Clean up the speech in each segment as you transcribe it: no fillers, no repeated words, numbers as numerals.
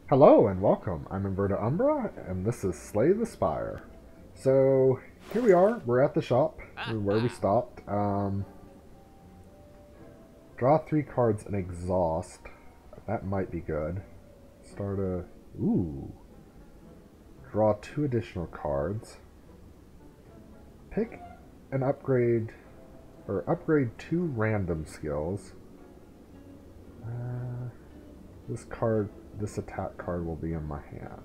Hello and welcome. I'm Inverta Umbra, and this is Slay the Spire. So here we are. We're at the shop where we stopped. Draw 3 cards and exhaust. That might be good. Start a Draw 2 additional cards. Pick an upgrade or upgrade 2 random skills. This attack card will be in my hand.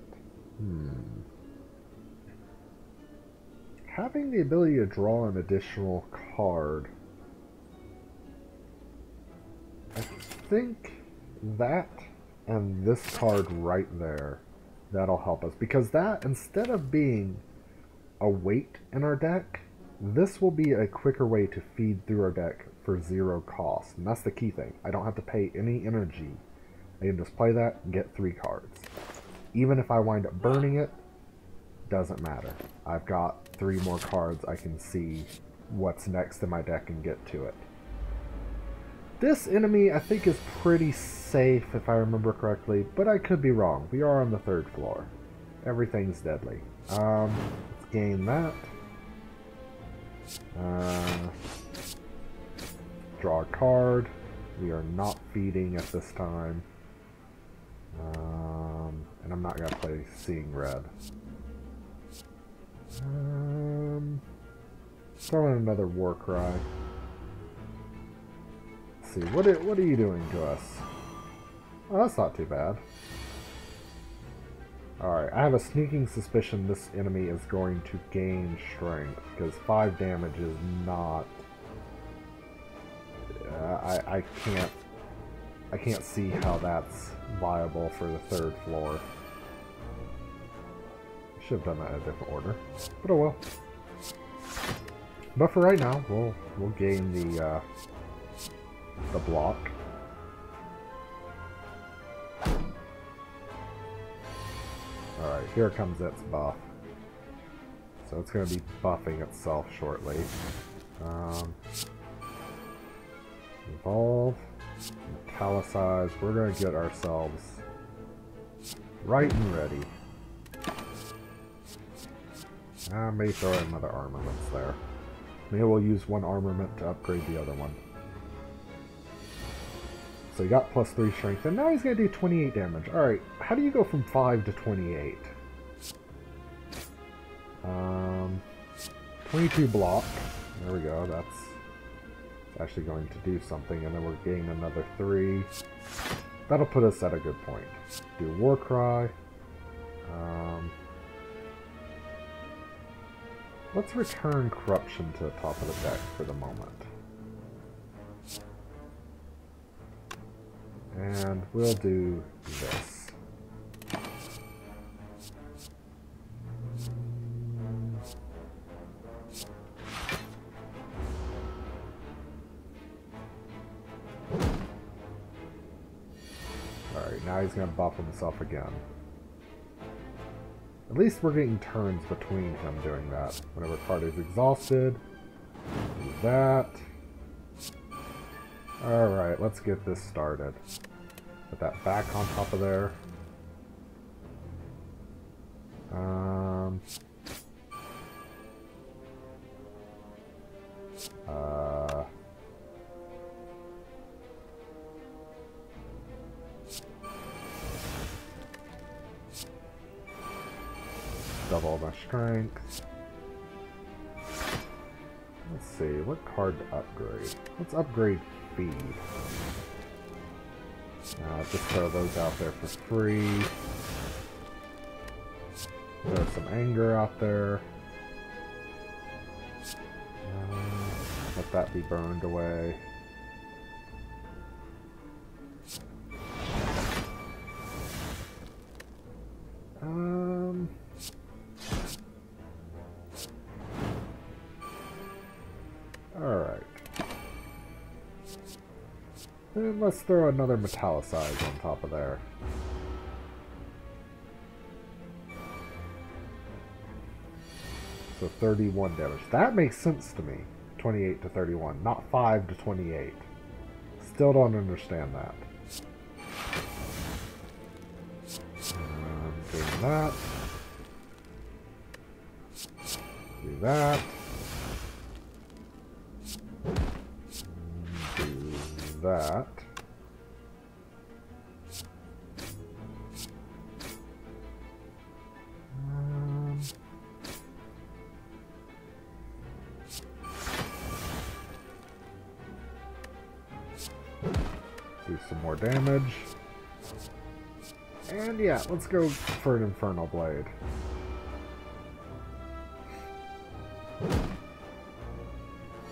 Having the ability to draw an additional card. I think that and this card right there, that'll help us. Because that, instead of being a weight in our deck, this will be a quicker way to feed through our deck for 0 cost. And that's the key thing. I don't have to pay any energy. I can just play that and get 3 cards. Even if I wind up burning it, doesn't matter. I've got 3 more cards. I can see what's next in my deck and get to it. This enemy, I think, is pretty safe if I remember correctly, but I could be wrong. We are on the 3rd floor. Everything's deadly. Let's gain that. Draw a card. We are not feeding at this time. And I'm not going to play Seeing Red. Throw in another War Cry. Let's see, what are you doing to us? Oh, that's not too bad. Alright, I have a sneaking suspicion this enemy is going to gain strength, because 5 damage is not... I can't see how that's viable for the 3rd floor. Should have done that in a different order, but oh well. But for right now, we'll gain the block. All right, here comes its buff. So it's going to be buffing itself shortly. Evolve. Metallicize. We're going to get ourselves right and ready. I may throw in another armaments there. Maybe we'll use 1 armament to upgrade the other one. So he got plus 3 strength, and now he's going to do 28 damage. Alright, how do you go from 5 to 28? 22 block. There we go, that's actually going to do something, and then we're gaining another 3. That'll put us at a good point. Do War Cry. Let's return Corruption to the top of the deck for the moment. And we'll do this. Alright, now he's going to buff himself again. At least we're getting turns between him doing that. Whenever a card is exhausted, do that. Alright, let's get this started. Put that back on top of there. Double my strength. Let's see, what card to upgrade? Let's upgrade Feed. Just throw those out there for free. There's some anger out there. Let that be burned away. Alright. Then let's throw another Metallicize on top of there. So 31 damage. That makes sense to me. 28 to 31, not 5 to 28. Still don't understand that. that. Do that. Do that. Do some more damage. And yeah, let's go for an Infernal Blade.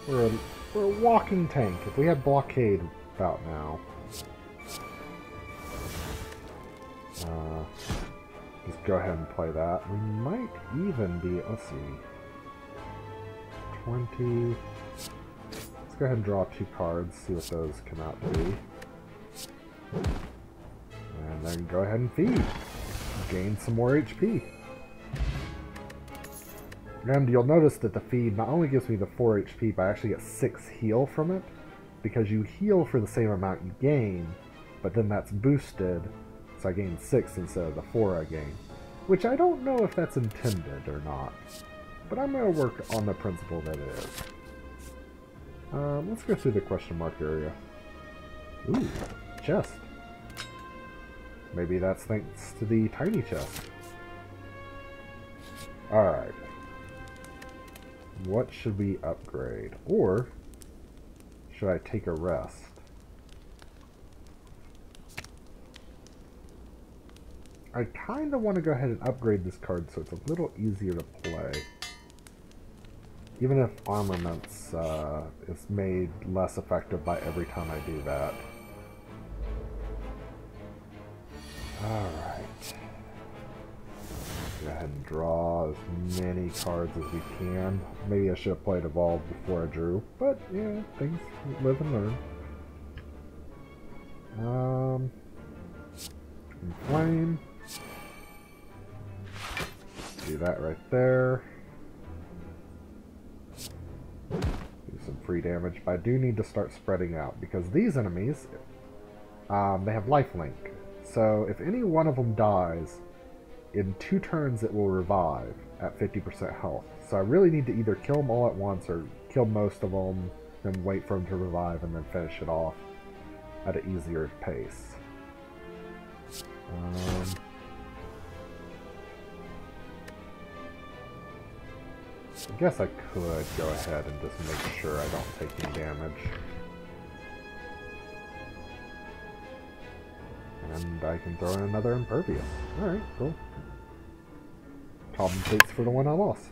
We're a walking tank. If we had Blockade about now. Just go ahead and play that. We might even be, let's see, 20. Let's go ahead and draw 2 cards, see what those come out to be. And then go ahead and feed. Gain some more HP. And you'll notice that the feed not only gives me the 4 HP, but I actually get 6 heal from it. Because you heal for the same amount you gain, but then that's boosted, so I gain 6 instead of the 4 I gain. Which I don't know if that's intended or not. But I'm going to work on the principle that it is. Let's go through the question mark area. Ooh, chest. Maybe that's thanks to the tiny chest. Alright. What should we upgrade? Or should I take a rest? I kind of want to go ahead and upgrade this card so it's a little easier to play. Even if Armaments is made less effective by every time I do that. Alright. Go ahead and draw as many cards as we can. Maybe I should have played Evolve before I drew, but yeah, things live and learn. Inflame. Do that right there. Do some free damage, but I do need to start spreading out because these enemies, they have lifelink. So if any one of them dies, in 2 turns it will revive at 50% health. So I really need to either kill them all at once or kill most of them, then wait for them to revive and then finish it off at an easier pace. I guess I could go ahead and just make sure I don't take any damage. And I can throw in another Impervious. Alright, cool. Compensates for the one I lost.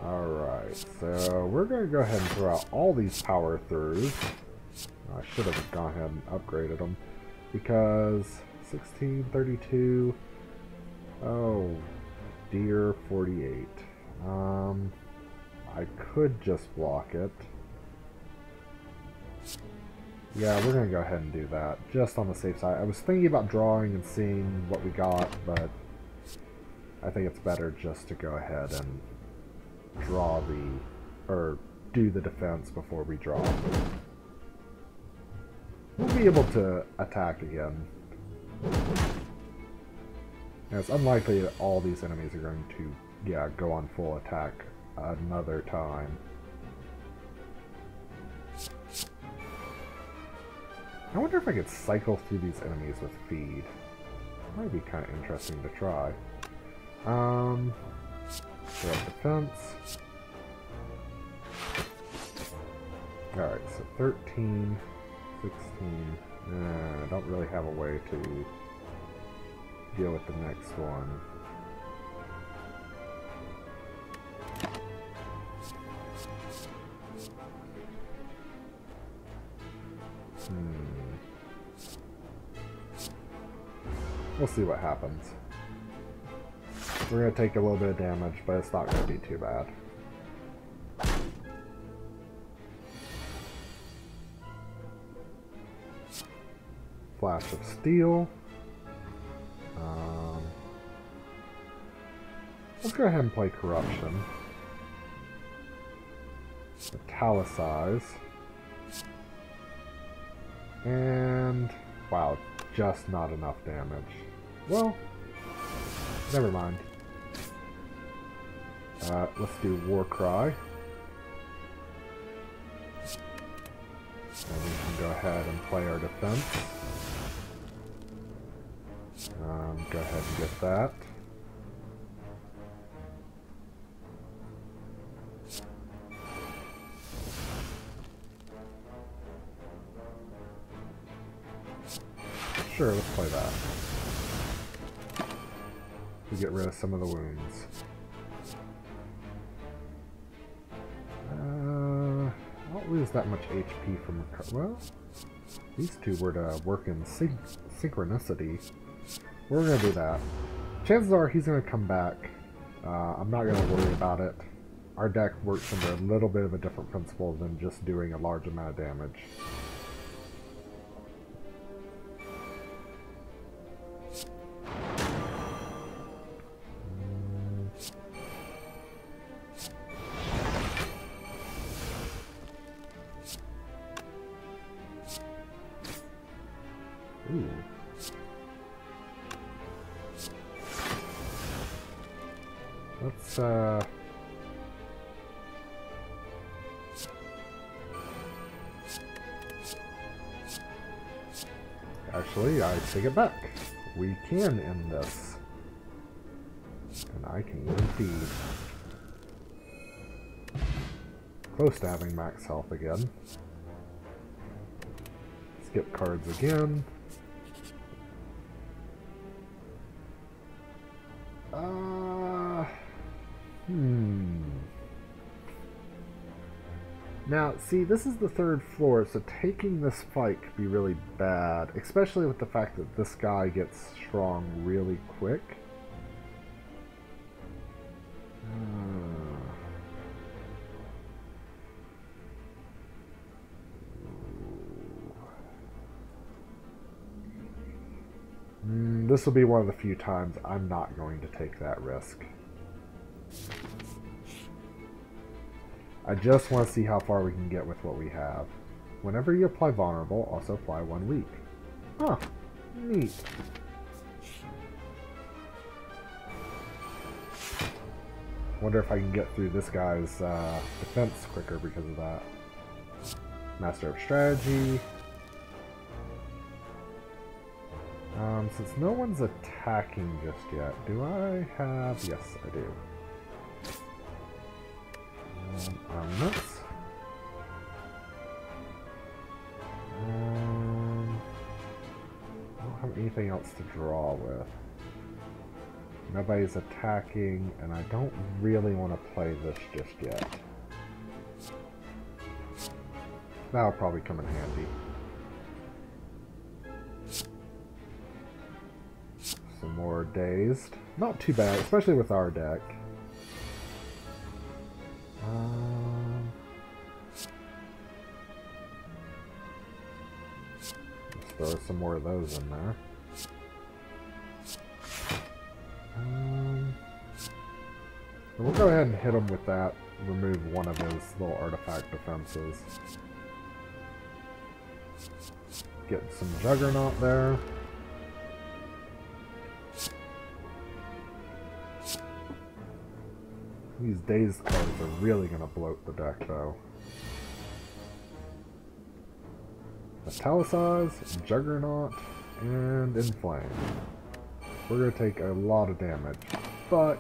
Alright, so we're going to go ahead and throw out all these power throughs. I should have gone ahead and upgraded them. Because 16, 32, oh dear, 48. I could just block it. Yeah, we're going to go ahead and do that, just on the safe side. I was thinking about drawing and seeing what we got, but I think it's better just to go ahead and draw or do the defense before we draw. We'll be able to attack again. And it's unlikely that all these enemies are going to, yeah, go on full attack another time. I wonder if I could cycle through these enemies with feed. Might be kind of interesting to try. So defense. Alright, so 13, 16. I don't really have a way to deal with the next one. We'll see what happens. We're going to take a little bit of damage, but it's not going to be too bad. Flash of Steel. Let's go ahead and play Corruption. Italicize. And wow, just not enough damage. Well, never mind. Let's do War Cry. And we can go ahead and play our defense. Go ahead and get that. Sure, let's play that. To get rid of some of the wounds. I don't lose that much HP from... Well, these two were to work in synchronicity. We're going to do that. Chances are he's going to come back. I'm not going to worry about it. Our deck works under a little bit of a different principle than just doing a large amount of damage. Ooh. Let's, actually, I take it back. We can end this. And I can indeed. Close to having max health again. Skip cards again. Now, see, this is the third floor, so taking this fight could be really bad, especially with the fact that this guy gets strong really quick. This will be one of the few times I'm not going to take that risk. I just want to see how far we can get with what we have. Whenever you apply vulnerable, also apply 1 weak. Huh. Neat. Wonder if I can get through this guy's defense quicker because of that. Master of Strategy. Since no one's attacking just yet, do I have... Yes, I do. Armaments. I don't have anything else to draw with. Nobody's attacking, and I don't really want to play this just yet. That'll probably come in handy. Some more dazed. Not too bad, especially with our deck. Let's throw some more of those in there. We'll go ahead and hit him with that. Remove one of his little artifact defenses. Get some Juggernaut there. These dazed cards are really going to bloat the deck, though. Metallicize, Juggernaut, and Inflame. We're going to take a lot of damage, but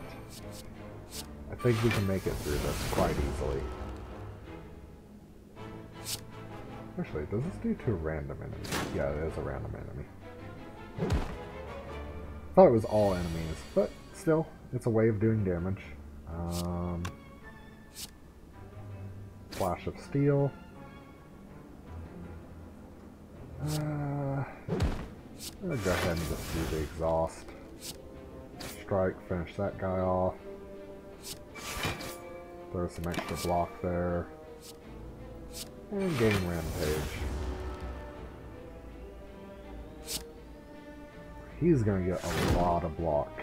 I think we can make it through this quite easily. Actually, does this do to a random enemy? Yeah, it is a random enemy. Thought it was all enemies, but still, it's a way of doing damage. Flash of Steel. I'm gonna go ahead and just do the exhaust. Strike, finish that guy off. Throw some extra block there. And gain Rampage. He's gonna get a lot of block.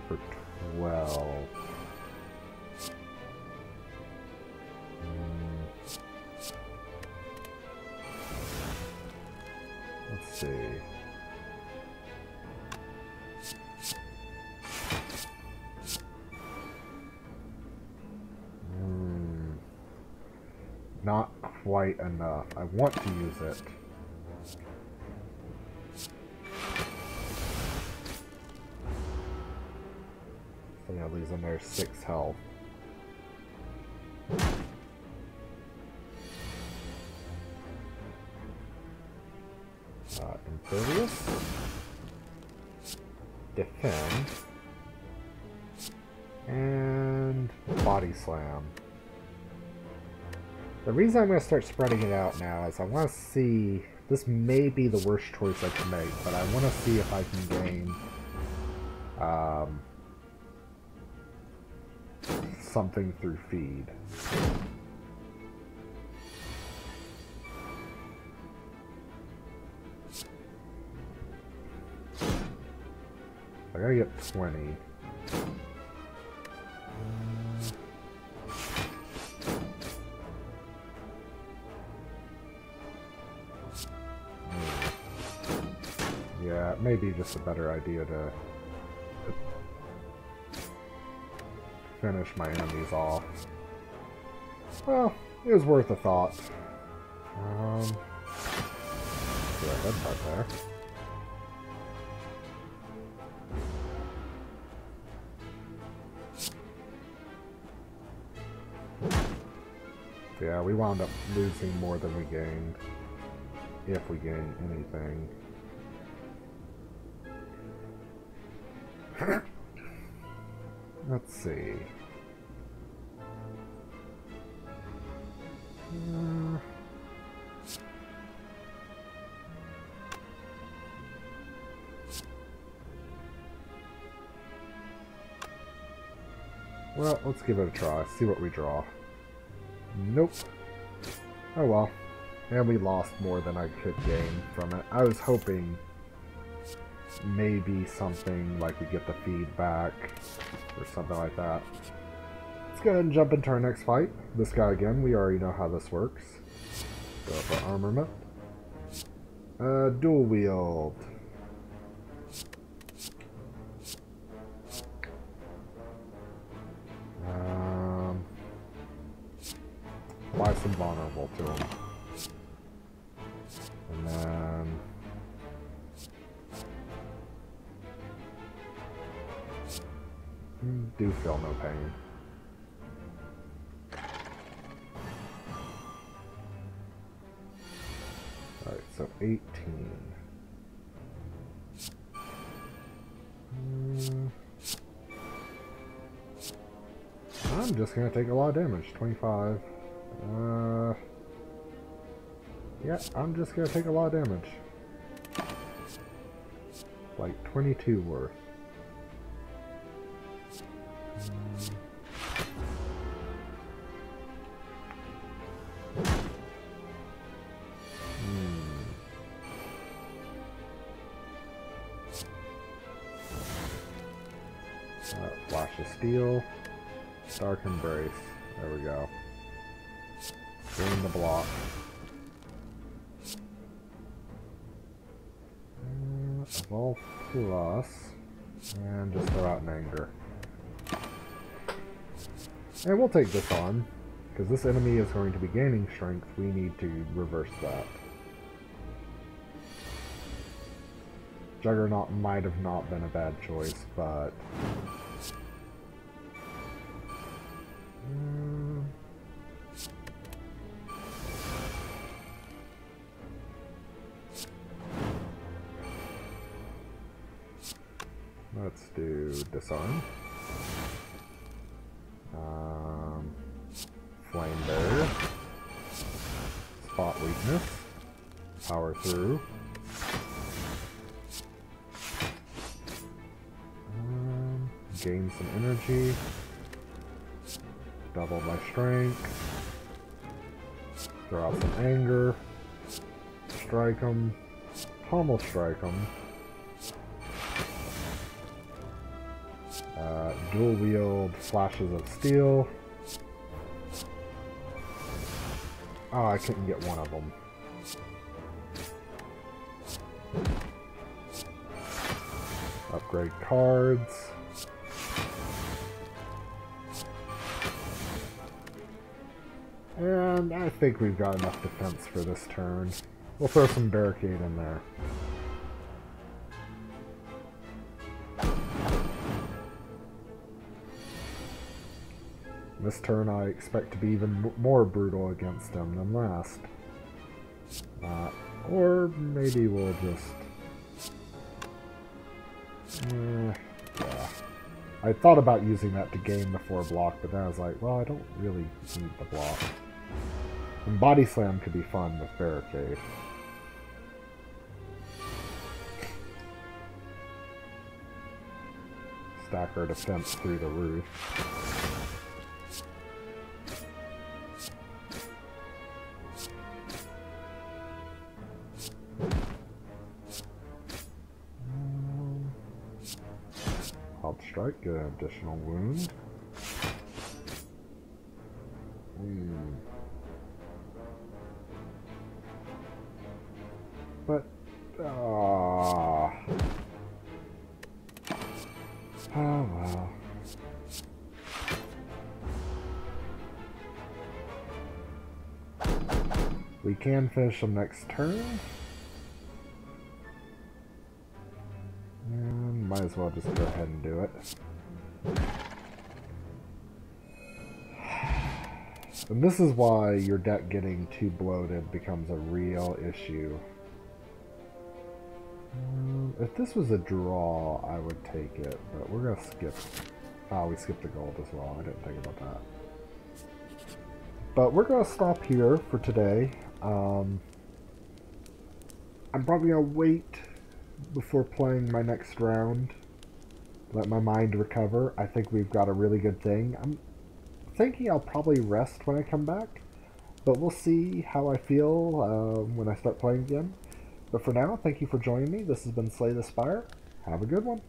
For 12. see. Not quite enough. I want to use it. So yeah, losing their 6 health. Impervious. Defend. And body slam. The reason I'm going to start spreading it out now is I want to see... This may be the worst choice I can make, but I want to see if I can gain... something through feed. I gotta get 20. Yeah, it may be just a better idea to finish my enemies off. Well, it was worth a thought. Do a headbutt there. Yeah, we wound up losing more than we gained. If we gained anything. Let's see. Well, let's give it a try. See what we draw. Nope. Oh well. And we lost more than I could gain from it. I was hoping maybe something like we get the feedback or something like that. Let's go ahead and jump into our next fight. This guy again, we already know how this works. Go for armament. Dual wield. Apply some vulnerable to him. And then do feel no pain. Alright, so 18. I'm just gonna take a lot of damage. 25. Yeah, I'm just gonna take a lot of damage. Like 22 worth. Flash of Steel. Dark Embrace. There we go. Gain the block. Evolve Plus. And just throw out an Anger. And we'll take this on. Because this enemy is going to be gaining strength. We need to reverse that. Juggernaut might have not been a bad choice, but... let's do Disarm. Flame Barrier. Spot Weakness. Power Through. Gain some energy. Double my strength. Throw out some anger. Strike them. Pommel strike them. Dual wield flashes of steel. Oh, I couldn't get one of them. Upgrade cards. And I think we've got enough defense for this turn. We'll throw some barricade in there. This turn I expect to be even more brutal against him than last. Or maybe we'll just... yeah. I thought about using that to gain the 4 block, but then I was like, well, I don't really need the block. And Body Slam could be fun with Barricade. Stack our defense through the roof. Hot Strike, get an additional wound. But, oh well. We can finish them next turn. And might as well just go ahead and do it. And this is why your deck getting too bloated becomes a real issue. If this was a draw, I would take it, but we're going to skip. Oh, we skipped the gold as well. I didn't think about that. But we're going to stop here for today. I'm probably going to wait before playing my next round. Let my mind recover. I think we've got a really good thing. I'm thinking I'll probably rest when I come back. But we'll see how I feel when I start playing again. But for now, thank you for joining me. This has been Slay the Spire. Have a good one.